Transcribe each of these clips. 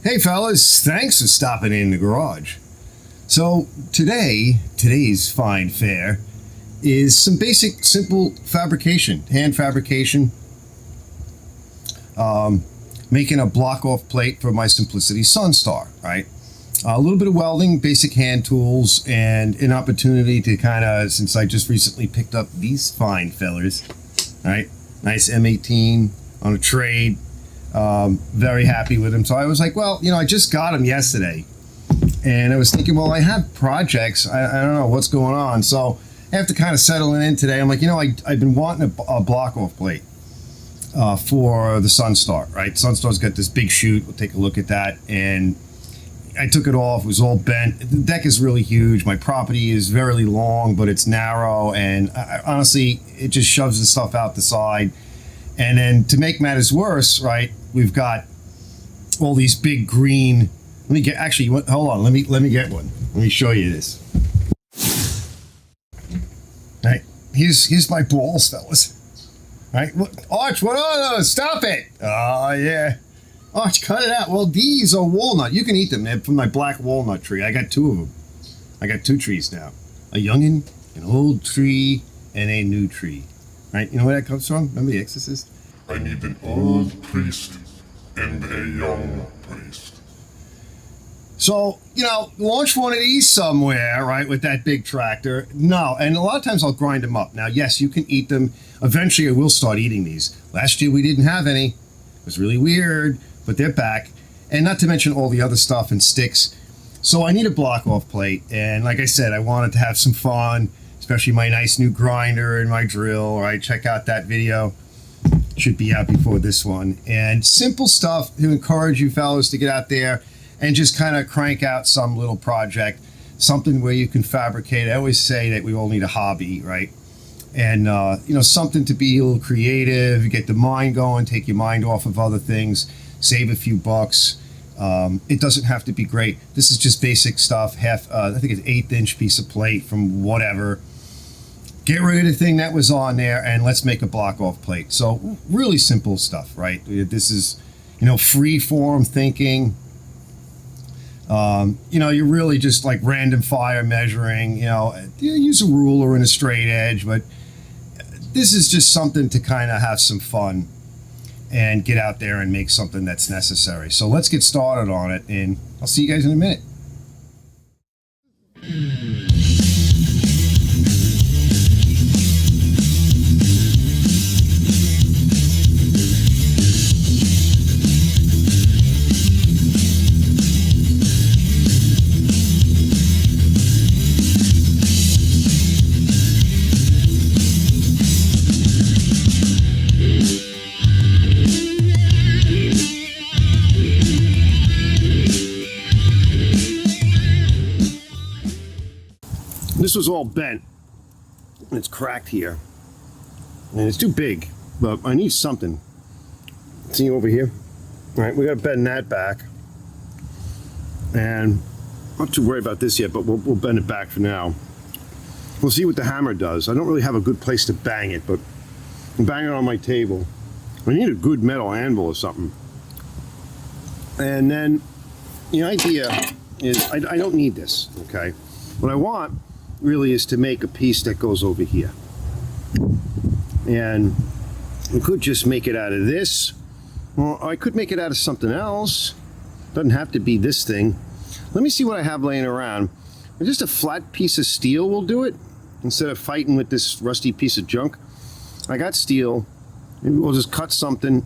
Hey fellas, thanks for stopping in the garage. So today's fine fare is some basic, simple fabrication, hand fabrication. Making a block-off plate for my Simplicity Sunstar, right? A little bit of welding, basic hand tools, and an opportunity to kind of, since I just recently picked up these fine fellers, right? Nice M18 on a trade. Very happy with them. So I was like, well, I just got them yesterday. And I was thinking, well, I have projects. I don't know what's going on. So I have to kind of settle it in today. I'm like, I've been wanting a block-off plate for the Sunstar, right? Sunstar's got this big chute. We'll take a look at that. And I took it off. It was all bent. The deck is really huge. My property is very long, but it's narrow. And honestly, it just shoves the stuff out the side. And then to make matters worse, right, we've got all these big green. Let me get, actually, hold on. Let me get one. Let me show you this. All right, here's my balls, fellas. All right, Arch, what? Oh, stop it. Oh, yeah. Arch, cut it out. Well, these are walnut. You can eat them. They're from my black walnut tree. I got two of them. I got two trees now. A youngin', an old tree, and a new tree. Right? You know where that comes from? Remember The Exorcist? I need an old priest and a young priest. So, launch one of these somewhere, right, with that big tractor. No, and a lot of times I'll grind them up. Now, yes, you can eat them. Eventually, I will start eating these. Last year, we didn't have any. It was really weird, but they're back. And not to mention all the other stuff and sticks. So I need a block-off plate. And like I said, I wanted to have some fun, especially my nice new grinder and my drill. All right, check out that video. Should be out before this one. And simple stuff to encourage you fellas to get out there and just kind of crank out some little project, something where you can fabricate. I always say that we all need a hobby, right? And, something to be a little creative, get the mind going, take your mind off of other things, save a few bucks. It doesn't have to be great. This is just basic stuff, I think it's 1/8" piece of plate from whatever. Get rid of the thing that was on there and let's make a block-off plate. So really simple stuff, right? This is, free form thinking. You're really just like random fire measuring, use a ruler and a straight edge, but this is just something to kind of have some fun and get out there and make something that's necessary. So let's get started on it, and I'll see you guys in a minute. This was all bent, and it's cracked here, and it's too big, but I need something. See over here? All right, we got to bend that back, and I'm not too worried about this yet, but we'll bend it back for now. We'll see what the hammer does. I don't really have a good place to bang it, but I'm banging it on my table. I need a good metal anvil or something. And then the idea is I don't need this, okay? What I want really is to make a piece that goes over here. And we could just make it out of this, or I could make it out of something else. Doesn't have to be this thing. Let me see what I have laying around. Just a flat piece of steel will do it, instead of fighting with this rusty piece of junk. I got steel. Maybe we'll just cut something,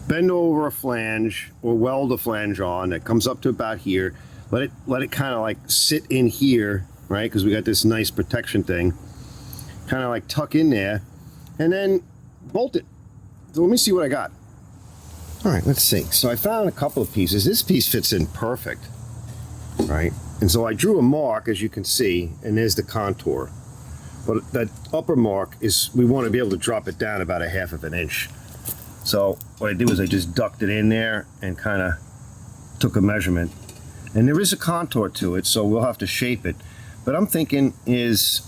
bend over a flange, or weld a flange on that comes up to about here. Let it kind of like sit in here, right? Because we got this nice protection thing. Kind of like tuck in there, and then bolt it. So let me see what I got. All right, let's see. So I found a couple of pieces. This piece fits in perfect, right? And so I drew a mark, as you can see, and there's the contour. But that upper mark is, we want to be able to drop it down about 1/2 inch. So what I did was I just ducked it in there and kind of took a measurement. And there is a contour to it, so we'll have to shape it. But I'm thinking is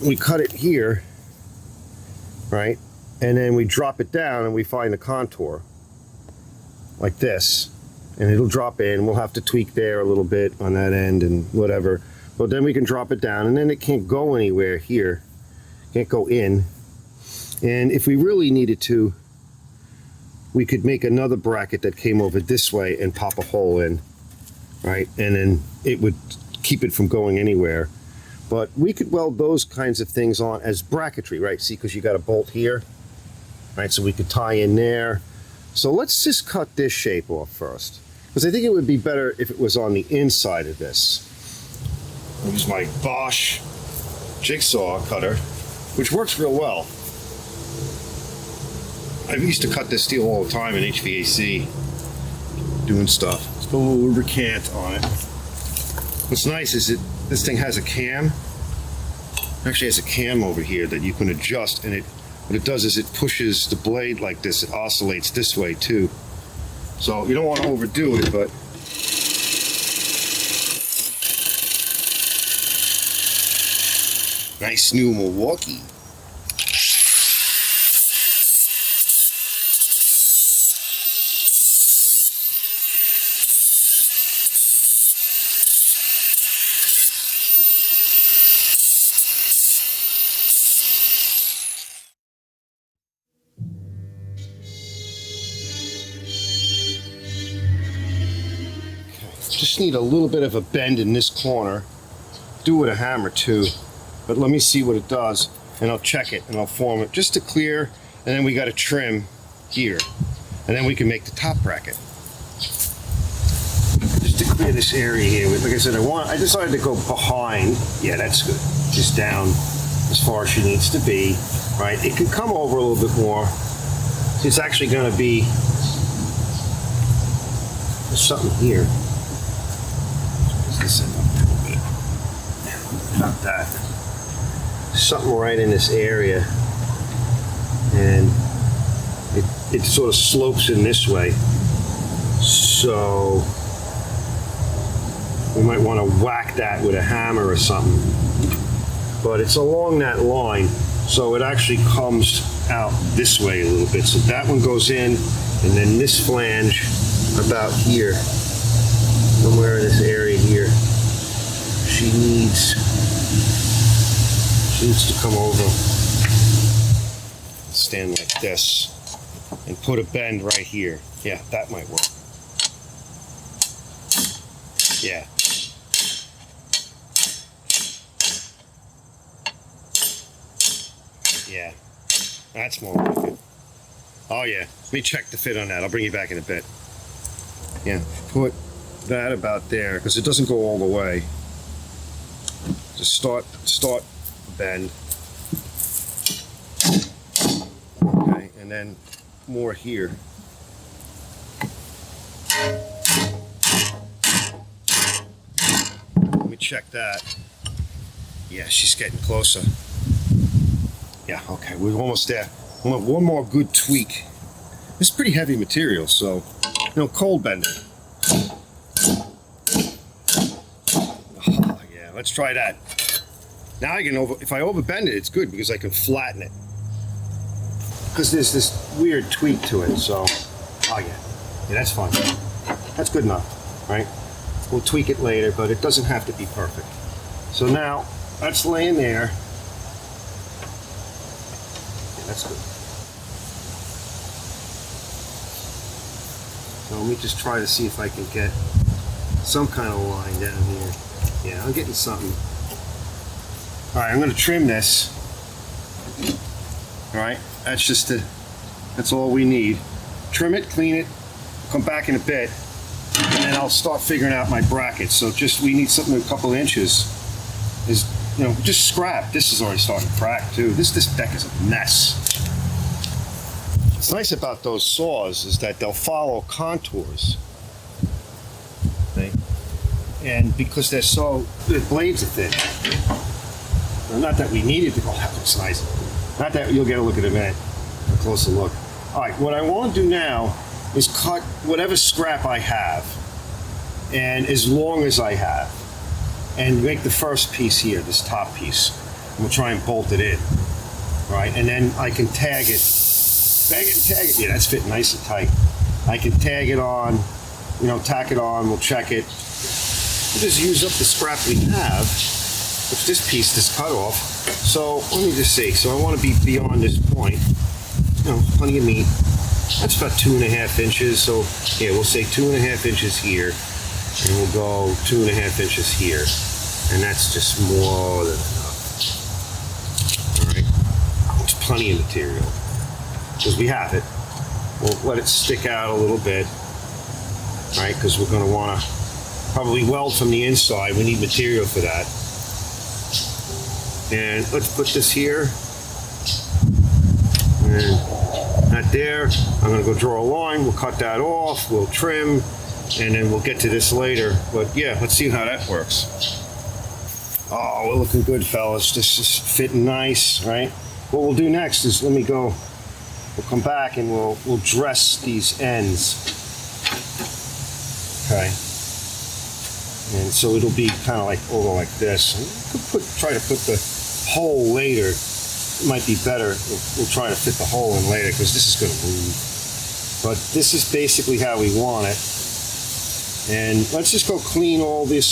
we cut it here, right? And then we drop it down and we find the contour. like this, and it'll drop in. We'll have to tweak there a little bit on that end and whatever, but then we can drop it down, and then it can't go anywhere here, can't go in. And if we really needed to, we could make another bracket that came over this way and pop a hole in, right? And then it would keep it from going anywhere. But we could weld those kinds of things on as bracketry, right? See, because you got a bolt here, right? So we could tie in there. So let's just cut this shape off first, because I think it would be better if it was on the inside of this. Use my Bosch jigsaw cutter, which works real well. I used to cut this steel all the time in HVAC, doing stuff. Let's put a little lubricant on it. What's nice is this thing has a cam. It actually has a cam over here that you can adjust, and what it does is it pushes the blade like this. It oscillates this way too. So you don't want to overdo it, but nice new Milwaukee. Just need a little bit of a bend in this corner. Do with a hammer too, but let me see what it does, and I'll check it and I'll form it just to clear, and then we got to trim here, and then we can make the top bracket. Just to clear this area here, like I said, I decided to go behind. Yeah, that's good. Just down as far as she needs to be, right? It can come over a little bit more. It's actually going to be, there's something here. This end up a little bit. Not that. Something right in this area, and it sort of slopes in this way. So we might want to whack that with a hammer or something. But it's along that line, so it actually comes out this way a little bit. So that one goes in, and then this flange about here. Somewhere in this area here, she needs to come over, stand like this, and put a bend right here. Yeah, that might work. Yeah. Yeah, that's more like it. Oh yeah, let me check the fit on that. I'll bring you back in a bit. Yeah, put that about there, because it doesn't go all the way. Just start bend. Okay, and then more here. Let me check that. Yeah, she's getting closer. Yeah, okay, we're almost there. We'll have one more good tweak. This is pretty heavy material, so cold bending. Oh, yeah, let's try that. Now I can if I overbend it, it's good because I can flatten it. Because there's this weird tweak to it, so yeah, that's fine. That's good enough, right? We'll tweak it later, but it doesn't have to be perfect. So now that's laying there. Yeah, that's good. So let me just try to see if I can get some kind of line down here. Yeah, I'm getting something. All right, I'm going to trim this. All right, that's all we need. Trim it, clean it, come back in a bit, and then I'll start figuring out my brackets. So we need something a couple inches. Just scrap. This is already starting to crack too. This deck is a mess. What's nice about those saws is that they'll follow contours. Okay? And because the blades are thin. Well, not that we needed to. Oh, that looks nice. Not that you'll get a look at it in a minute. A closer look. All right, what I want to do now is cut whatever scrap I have, and as long as I have, and make the first piece here, this top piece. And we'll try and bolt it in, right? And then I can tag it. Bang it and tag it. Yeah, that's fitting nice and tight. I can tag it on, you know, tack it on, we'll check it. We'll just use up the scrap we have, which this piece is cut off. So let me just see. So I want to be beyond this point. You know, plenty of meat. That's about 2.5 inches. So yeah, we'll say 2.5 inches here, and we'll go 2.5 inches here, and that's just more than enough. All right, it's plenty of material because we have it. We'll let it stick out a little bit, right? Because we're going to want to probably weld from the inside. We need material for that. And let's put this here. And that there. I'm going to go draw a line. We'll cut that off. We'll trim. And then we'll get to this later. But yeah, let's see how that works. Oh, we're looking good, fellas. This is fitting nice, right? What we'll do next is let me go. We'll come back and we'll dress these ends. Okay. And so it'll be kind of like over like this. We'll try to put the hole later. It might be better. We'll try to fit the hole in later because this is going to move. But this is basically how we want it. And let's just go clean all the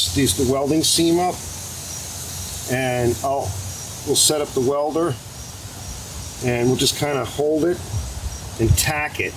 welding seam up. And we'll set up the welder. And we'll just kind of hold it and tack it.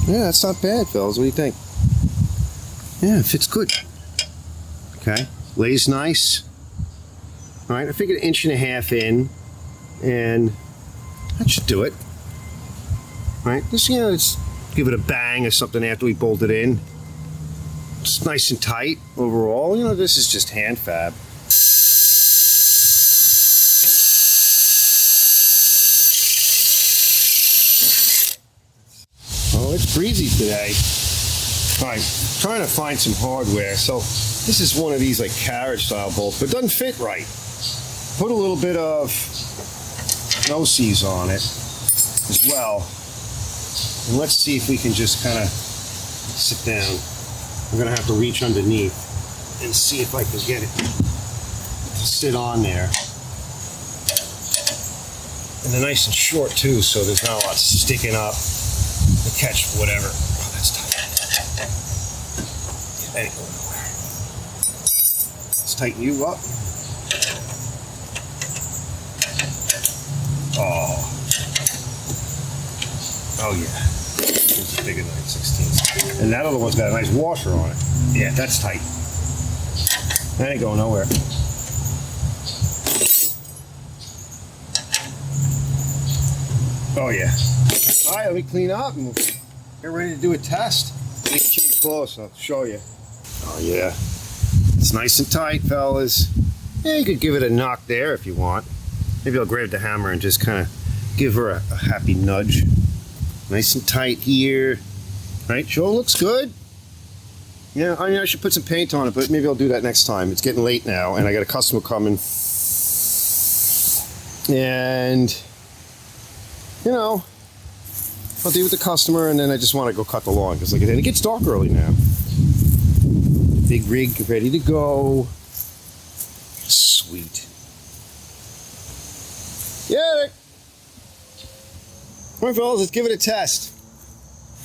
Yeah, that's not bad, fellas. What do you think? Yeah, it fits good. Okay, lays nice. All right, I figured 1.5 inches in, and that should do it. All right, just, you know, let's give it a bang or something after we bolt it in. It's nice and tight overall. You know, this is just hand fab. Oh, it's breezy today. All right, trying to find some hardware. So this is one of these like carriage style bolts, but it doesn't fit right. Put a little bit of no-sees on it as well. And let's see if we can just kind of sit down. I'm gonna have to reach underneath and see if I can get it to sit on there. And they're nice and short too, so there's not a lot sticking up to catch whatever. Oh, that's tight. Yeah, that ain't going nowhere. Let's tighten you up. Oh yeah. It's a bigger 9/16. And that other one's got a nice washer on it. Yeah, that's tight. That ain't going nowhere. Oh yeah. All right, let me clean up and we'll get ready to do a test. Let me change close, I'll show you. Oh yeah. It's nice and tight, fellas. Yeah, you could give it a knock there if you want. Maybe I'll grab the hammer and just kind of give her a happy nudge. Nice and tight here. Right, sure looks good. Yeah, I mean, I should put some paint on it, but maybe I'll do that next time. It's getting late now, and I got a customer coming. And, you know, I'll deal with the customer, and then I just want to go cut the lawn because like it gets dark early now. Big rig ready to go. Sweet. Yeah. All right, fellas, let's give it a test.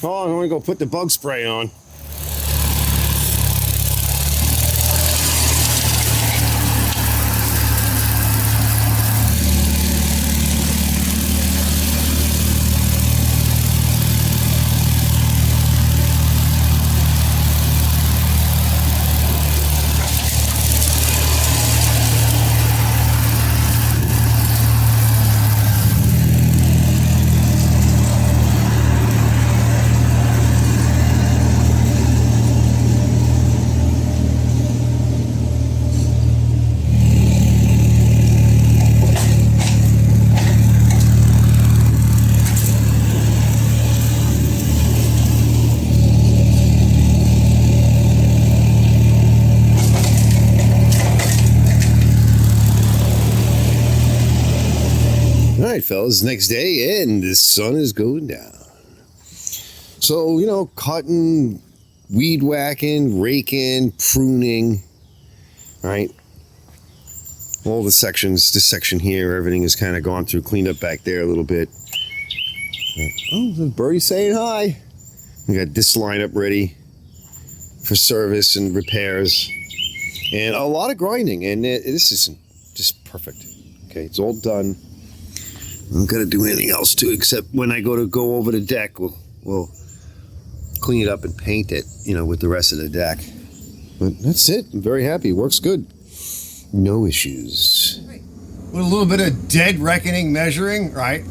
Oh, I'm going to go put the bug spray on. All right, fellas, next day, and the sun is going down. So, you know, cutting, weed whacking, raking, pruning, right? All the sections, this section here, everything is kind of gone through, cleaned up back there a little bit. Oh, the birdie's saying hi. We got this lineup ready for service and repairs. And a lot of grinding, and this is just perfect. Okay, it's all done. I'm not gonna do anything else to it, except when I go over the deck, we'll clean it up and paint it, you know, with the rest of the deck. But that's it. I'm very happy. It works good. No issues. With a little bit of dead reckoning measuring, right?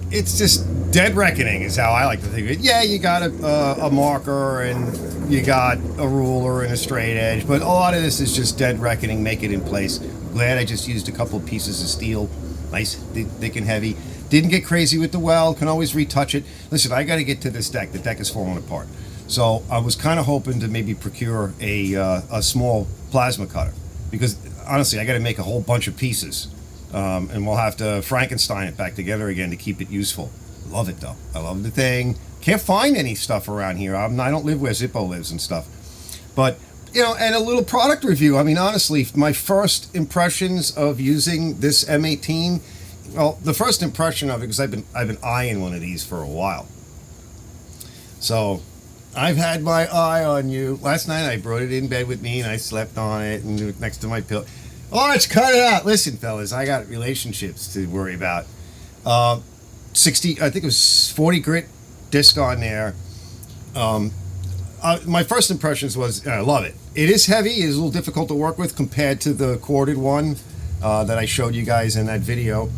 It's just dead reckoning is how I like to think of it. Yeah, you got a marker and you got a ruler and a straight edge, but a lot of this is just dead reckoning, make it in place. Glad I just used a couple of pieces of steel. Nice, thick and heavy. Didn't get crazy with the weld, can always retouch it. Listen, I got to get to this deck. The deck is falling apart. So I was kind of hoping to maybe procure a small plasma cutter because honestly, I got to make a whole bunch of pieces. And we'll have to Frankenstein it back together again to keep it useful. Love it though. I love the thing. Can't find any stuff around here. I don't live where Zippo lives and stuff. But, you know, and a little product review. I mean, honestly, my first impressions of using this M18, well, the first impression of it, because I've been eyeing one of these for a while. So I've had my eye on you. Last night I brought it in bed with me and I slept on it and next to my pillow. Oh, it's cut it out. Listen, fellas, I got relationships to worry about. 60, I think it was 40 grit disc on there. My first impressions was, I love it. It is heavy. It is a little difficult to work with compared to the corded one that I showed you guys in that video.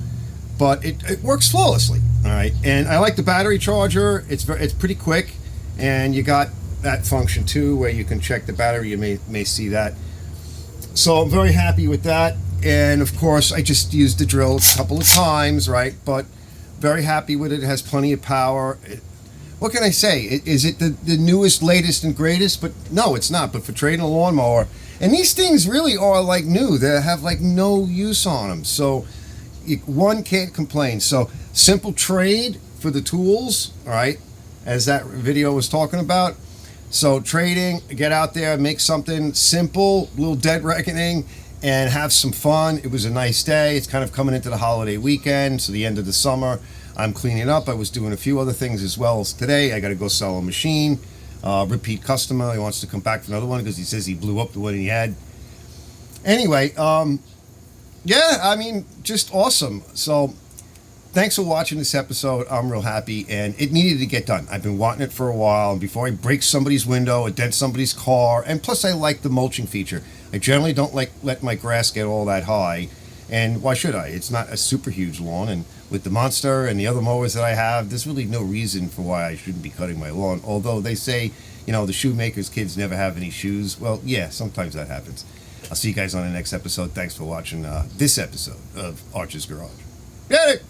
But it works flawlessly. All right, and I like the battery charger. It's pretty quick, and you got that function too, where you can check the battery. You may see that. So I'm very happy with that. And of course, I just used the drill a couple of times, right? But very happy with it. It has plenty of power. What can I say? Is it the newest, latest, and greatest? But no, it's not. But for trading a lawnmower, and these things really are like new. They have like no use on them. So one can't complain. So simple trade for the tools, all right, as that video was talking about. So trading, get out there, make something simple, a little dead reckoning, and have some fun. It was a nice day. It's kind of coming into the holiday weekend, so the end of the summer. I'm cleaning up. I was doing a few other things as well as today. I got to go sell a machine. Repeat customer. He wants to come back for another one because he says he blew up the one he had. Anyway, yeah, I mean, just awesome. So thanks for watching this episode. I'm real happy, and it needed to get done. I've been wanting it for a while, and before I break somebody's window or dent somebody's car, and plus I like the mulching feature. I generally don't let my grass get all that high, and why should I? It's not a super huge lawn, and with the Monster and the other mowers that I have, there's really no reason for why I shouldn't be cutting my lawn, although they say, you know, the shoemaker's kids never have any shoes. Well, yeah, sometimes that happens. I'll see you guys on the next episode. Thanks for watching this episode of Archer's Garage. Get it!